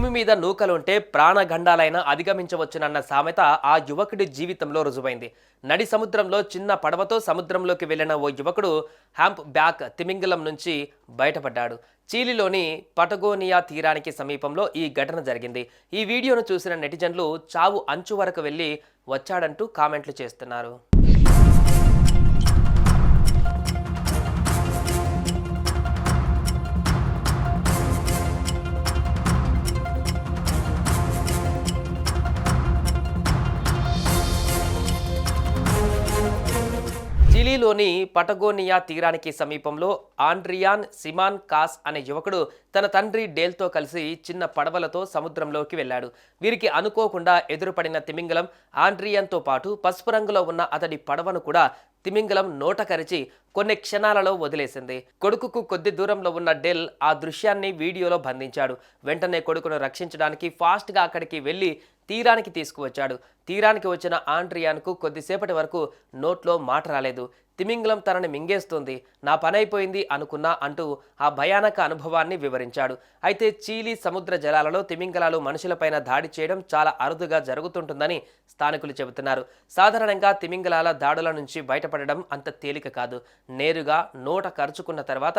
భూమి మీద నూకలుంటే ప్రాణగండాలైనా అధిగమించవచ్చునన్న సామెత ఆ యువకుడి జీవితంలో రుజువైంది. నడి సముద్రంలో చిన్న పడవతో సముద్రంలోకి వెళ్లిన ఓ యువకుడు హ్యాంప్ బ్యాక్ తిమింగలం నుంచి బయటపడ్డాడు. చీలీలోని పటగోనియా తీరానికి సమీపంలో ఈ ఘటన జరిగింది. ఈ వీడియోను చూసిన నెటిజన్లు చావు అంచు వరకు వెళ్లి వచ్చాడంటూ కామెంట్లు చేస్తున్నారు. చిలీలోని పటగోనియా తీరానికి సమీపంలో ఆండ్రియాన్ సిమాన్ కాస్ అనే యువకుడు తన తండ్రి డేల్తో కలిసి చిన్న పడవలతో సముద్రంలోకి వెళ్ళాడు. వీరికి అనుకోకుండా ఎదురుపడిన తిమింగలం ఆండ్రియాన్తో పాటు పసుపు రంగులో ఉన్న అతడి పడవను కూడా తిమింగలం నోట కరిచి కొన్ని క్షణాలలో వదిలేసింది. కొడుకుకు కొద్ది దూరంలో ఉన్న డెల్ ఆ దృశ్యాన్ని వీడియోలో బంధించాడు. వెంటనే కొడుకును రక్షించడానికి ఫాస్ట్గా అక్కడికి వెళ్లి తీరానికి తీసుకువచ్చాడు. తీరానికి వచ్చిన ఆండ్రియాన్కు కొద్దిసేపటి వరకు నోట్లో మాట రాలేదు. తిమింగలం తనని మింగేస్తుంది, నా పనైపోయింది అనుకున్నా అంటూ ఆ భయానక అనుభవాన్ని వివరించాడు. అయితే చీలీ సముద్ర జలాలలో తిమింగలాలు మనుషులపైన దాడి చేయడం చాలా అరుదుగా జరుగుతుంటుందని స్థానికులు చెబుతున్నారు. సాధారణంగా తిమింగలాల దాడుల నుంచి బయటపడడం అంత తేలిక కాదు. నేరుగా నోట కరుచుకున్న తర్వాత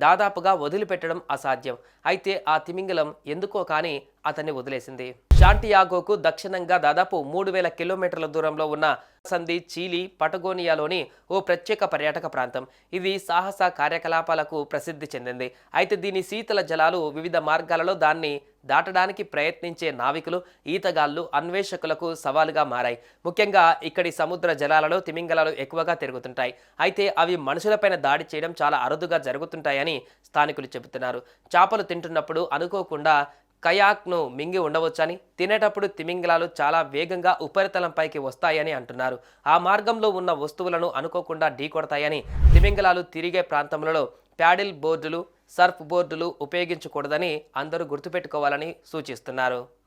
దాదాపుగా వదిలిపెట్టడం అసాధ్యం. అయితే ఆ తిమింగలం ఎందుకో కానీ అతన్ని వదిలేసింది. శాంటియాగోకు దక్షిణంగా దాదాపు 3000 కిలోమీటర్ల దూరంలో ఉన్న సంధి చీలీ పటగోనియాలోని ఓ ప్రత్యేక పర్యాటక ప్రాంతం. ఇది సాహస కార్యకలాపాలకు ప్రసిద్ధి చెందింది. అయితే దీని శీతల జలాలు వివిధ మార్గాలలో దాన్ని దాటడానికి ప్రయత్నించే నావికులు, ఈతగాళ్లు, అన్వేషకులకు సవాలుగా మారాయి. ముఖ్యంగా ఇక్కడి సముద్ర జలాలలో తిమింగలాలు ఎక్కువగా తిరుగుతుంటాయి. అయితే అవి మనుషులపైన దాడి చేయడం చాలా అరుదుగా జరుగుతుంటాయని స్థానికులు చెబుతున్నారు. చేపలు తింటున్నప్పుడు అనుకోకుండా కయాక్ను మింగి ఉండవచ్చని, తినేటప్పుడు తిమింగలాలు చాలా వేగంగా ఉపరితలంపైకి వస్తాయని అంటున్నారు. ఆ మార్గంలో ఉన్న వస్తువులను అనుకోకుండా ఢీకొడతాయని, తిమింగలాలు తిరిగే ప్రాంతంలో ప్యాడిల్ బోర్డులు, సర్ఫ్ బోర్డులు ఉపయోగించకూడదని అందరూ గుర్తుపెట్టుకోవాలని సూచిస్తున్నారు.